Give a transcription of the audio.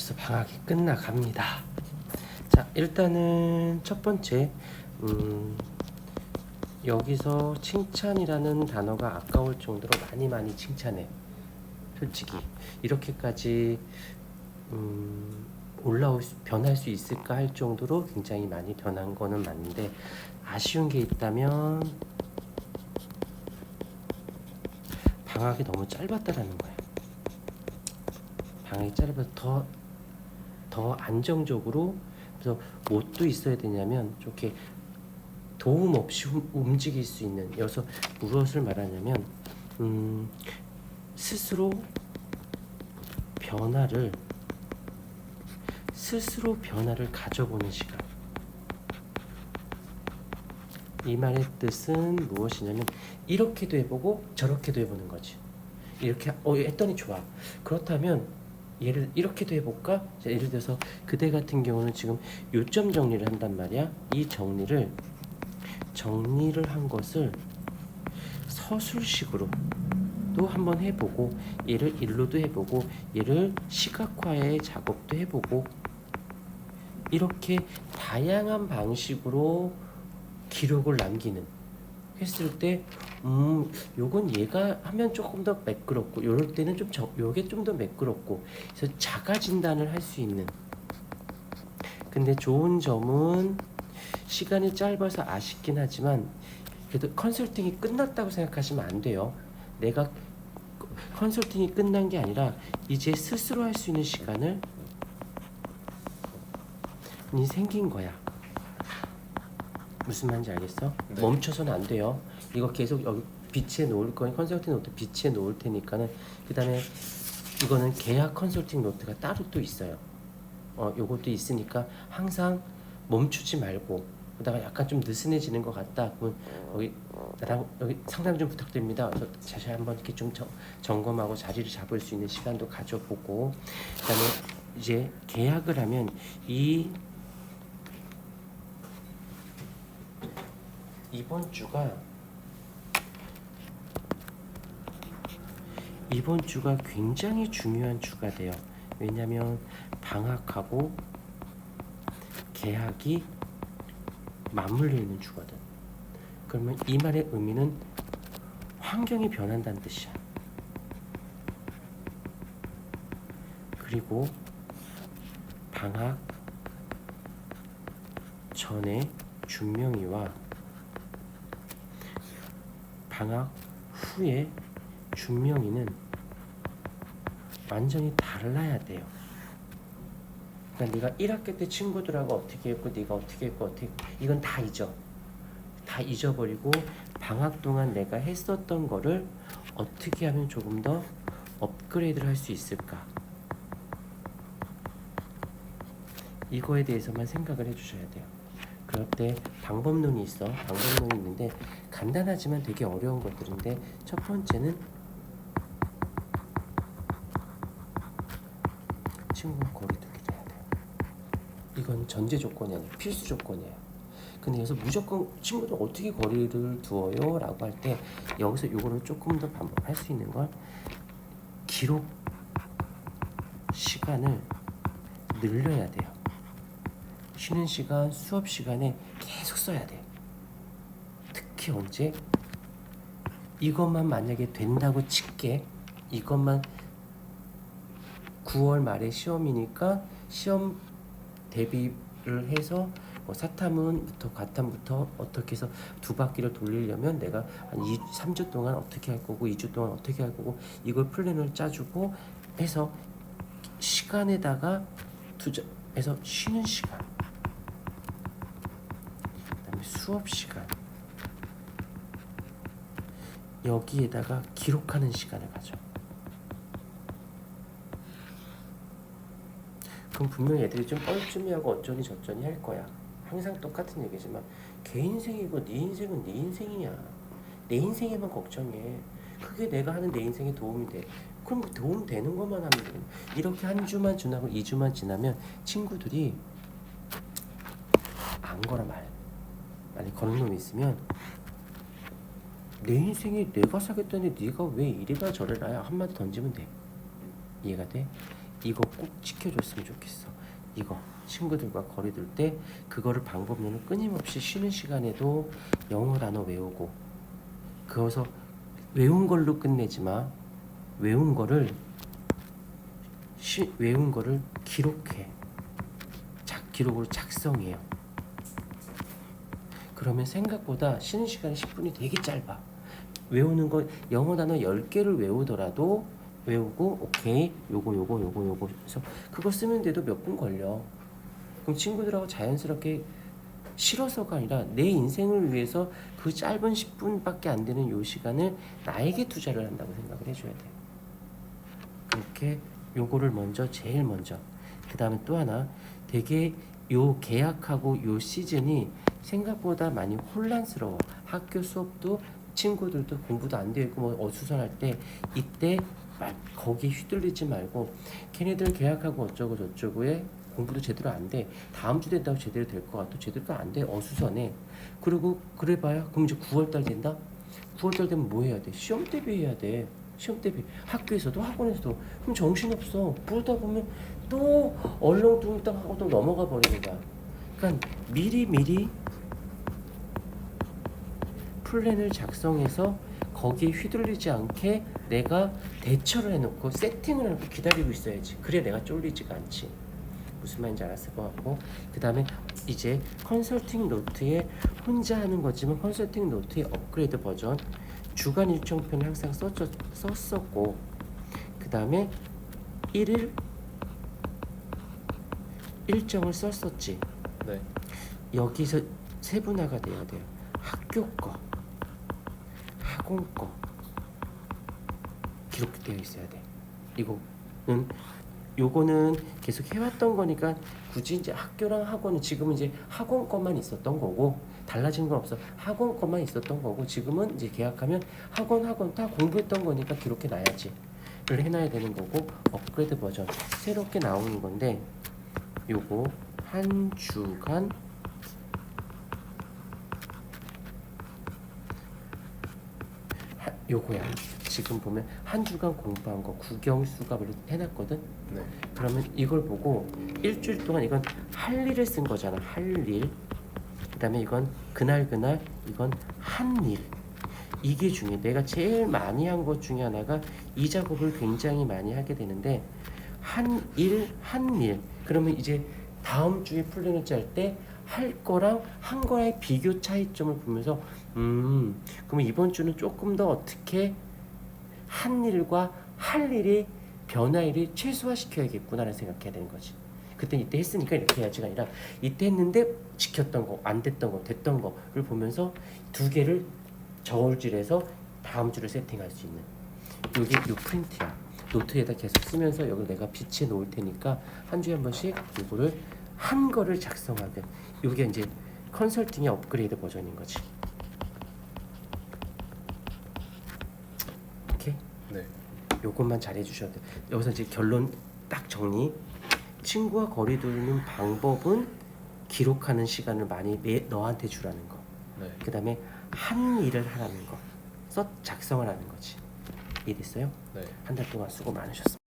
벌써 방학이 끝나갑니다. 자, 일단은 첫 번째, 여기서 칭찬이라는 단어가 아까울 정도로 많이 칭찬해. 솔직히 이렇게까지 변할 수 있을까 할 정도로 굉장히 많이 변한 거는 맞는데, 아쉬운 게 있다면 방학이 너무 짧았다라는 거야. 방학이 짧아서 더 안정적으로, 그래서 무엇도 있어야 되냐면 이렇게 도움 없이 움직일 수 있는, 여기서 무엇을 말하냐면 스스로 변화를 가져보는 시간. 이 말의 뜻은 무엇이냐면 이렇게도 해보고 저렇게도 해보는 거지. 이렇게 했더니 좋아. 그렇다면 이렇게도 해볼까? 자, 예를 들어서 그대 같은 경우는 지금 요점 정리를 한단 말이야. 이 정리를 한 것을 서술식으로 또 한번 해보고, 얘를 일로도 해보고, 얘를 시각화의 작업도 해보고, 이렇게 다양한 방식으로 기록을 남기는 했을 때, 요건 얘가 하면 조금 더 매끄럽고, 요럴 때는 요게 좀 더 매끄럽고, 그래서 자가 진단을 할 수 있는. 근데 좋은 점은 시간이 짧아서 아쉽긴 하지만, 그래도 컨설팅이 끝났다고 생각하시면 안 돼요. 내가 컨설팅이 끝난 게 아니라 이제 스스로 할 수 있는 시간을 생긴 거야. 무슨 말인지 알겠어? 네. 멈춰서는 안 돼요. 이거 계속 여기 빛에 놓을 거니, 컨설팅 노트 빛에 놓을 테니까는. 그 다음에 이거는 계약 컨설팅 노트가 따로 또 있어요. 요것도 있으니까 항상 멈추지 말고, 그러다가 약간 좀 느슨해지는 것 같다. 그러면 나랑 여기 상담 좀 부탁드립니다. 그래서 다시 한번 이렇게 좀 점검하고 자리를 잡을 수 있는 시간도 가져보고, 그다음에 이제 계약을 하면 이번 주가 굉장히 중요한 주가 돼요. 왜냐면 방학하고 계약이 맞물려 있는 주거든. 그러면 이 말의 의미는 환경이 변한다는 뜻이야. 그리고 방학 전에 준명이와 방학 후에 준명이는 완전히 달라야 돼요. 그러니까 네가 1학기 때 친구들하고 어떻게 했고, 네가 어떻게 했고, 이건 다 잊어버리고, 방학 동안 내가 했었던 거를 어떻게 하면 조금 더 업그레이드를 할 수 있을까, 이거에 대해서만 생각을 해주셔야 돼요. 그럴 때 방법론이 있는데 간단하지만 되게 어려운 것들인데, 첫 번째는 친구와 거리두기를 해야 돼요. 이건 전제 조건이 아니에요. 필수 조건이에요. 근데 여기서 무조건 친구들 어떻게 거리를 두어요? 라고 할 때, 여기서 요거를 조금 더 반복할 수 있는 건 기록 시간을 늘려야 돼요. 쉬는 시간, 수업 시간에 계속 써야 돼. 특히 언제? 이것만 만약에 된다고 칠게. 이것만 9월 말에 시험이니까 시험 대비를 해서 사탐은부터 과탐부터 어떻게 해서 2바퀴를 돌리려면 내가 한 3주 동안 어떻게 할 거고, 2주 동안 어떻게 할 거고, 이걸 플랜을 짜주고 해서 시간에다가 투자해서 쉬는 시간, 그다음에 수업 시간, 여기에다가 기록하는 시간을 가져. 그럼 분명히 애들이 좀 뻘쭘해하고 어쩌니 저쩌니 할 거야. 항상 똑같은 얘기지만 걔 인생이고 네 인생은 네 인생이야. 내 인생에만 걱정해. 그게 내가 하는 내 인생에 도움이 돼. 그럼 도움 되는 것만 하면 돼. 이렇게 한 주만 지나고 2주만 지나면 친구들이 안 걸어 만약 거는 놈이 있으면, 내 인생에 내가 사겠다는데 네가 왜 이래라 저래라 한마디 던지면 돼. 이해가 돼? 이거 꼭 지켜줬으면 좋겠어. 이거 친구들과 거리 둘 때 그거를 방법론을 끊임없이 쉬는 시간에도 영어 단어 외우고, 그어서 외운 걸로 끝내지 마. 외운 거를 기록해. 기록으로 작성해요. 그러면 생각보다 쉬는 시간이 10분이 되게 짧아. 외우는 거 영어 단어 10개를 외우더라도 외우고 오케이 요거 해서 그거 쓰면 돼도 몇 분 걸려. 그럼 친구들하고 자연스럽게 싫어서가 아니라 내 인생을 위해서 그 짧은 10분밖에 안 되는 요 시간을 나에게 투자를 한다고 생각을 해줘야 돼. 그렇게 요거를 제일 먼저. 그 다음에 또 하나, 되게 요 계약하고 요 시즌이 생각보다 많이 혼란스러워. 학교 수업도 친구들도 공부도 안 되고 뭐 어수선할 때 이때 거기 휘둘리지 말고, 걔네들 계약하고 어쩌고 저쩌고에 공부도 제대로 안 돼. 다음 주 된다고 제대로 될 것 같아. 제대로 안 돼. 어수선해. 그리고 그래봐야 그럼 이제 9월달 된다? 9월달 되면 뭐 해야 돼? 시험 대비해야 돼. 시험 대비. 학교에서도 학원에서도. 그럼 정신없어. 그러다 보면 또 얼렁뚱땅 하고 또 넘어가 버리는 거야. 그러니까 미리 플랜을 작성해서 거기에 휘둘리지 않게 내가 대처를 해놓고 세팅을 해놓고 기다리고 있어야지. 그래 내가 쫄리지가 않지. 무슨 말인지 알았을 것 같고, 그 다음에 이제 컨설팅 노트에 혼자 하는 거지만 컨설팅 노트의 업그레이드 버전 주간 일정표는 항상 썼었고, 그 다음에 1일 일정을 썼었지. 네. 여기서 세분화가 돼야 돼요. 학교 거, 학원 거 기록되어 있어야 돼. 요거는 계속 해왔던 거니까 굳이 이제 학교랑 학원은 지금은 이제 학원 것만 있었던 거고 달라진 건 없어. 학원 것만 있었던 거고 지금은 이제 계약하면 학원 다 공부했던 거니까 기록해 놔야지. 를 해놔야 되는 거고, 업그레이드 버전 새롭게 나오는 건데 요거 한 주간 요거야. 지금 보면 한 주간 공부한 거 구경수가 해놨거든. 네. 그러면 이걸 보고 일주일 동안 이건 할 일을 쓴 거잖아. 할 일. 그 다음에 이건 그날 이건 한 일. 이게 중요해. 내가 제일 많이 한 것 중에 하나가 이 작업을 굉장히 많이 하게 되는데 한 일. 그러면 이제 다음 주에 플랜을 짤 때 할 거랑 한 거의 비교 차이점을 보면서 그러면 이번 주는 조금 더 어떻게 한 일과 할 일이 변화일이 최소화시켜야겠구나라는 생각해야 되는 거지. 그때 이때 했으니까 이렇게 해야지가 아니라 이때 했는데 지켰던 거, 안 됐던 거, 됐던 거를 보면서 두 개를 저울질해서 다음 주를 세팅할 수 있는. 여기 요 프린트야. 노트에다 계속 쓰면서 여기 내가 비치해 놓을 테니까 한 주에 한 번씩 이거를 한 거를 작성하든. 이게 이제 컨설팅의 업그레이드 버전인 거지. 오케이? 네. 요것만 잘 해주셔야 돼. 여기서 이제 결론 딱 정리. 친구와 거리 두는 방법은 기록하는 시간을 많이 너한테 주라는 거. 네. 그 다음에 한 일을 하라는 거. 작성을 하는 거지. 이해됐어요? 네. 한 달 동안 수고 많으셨습니다.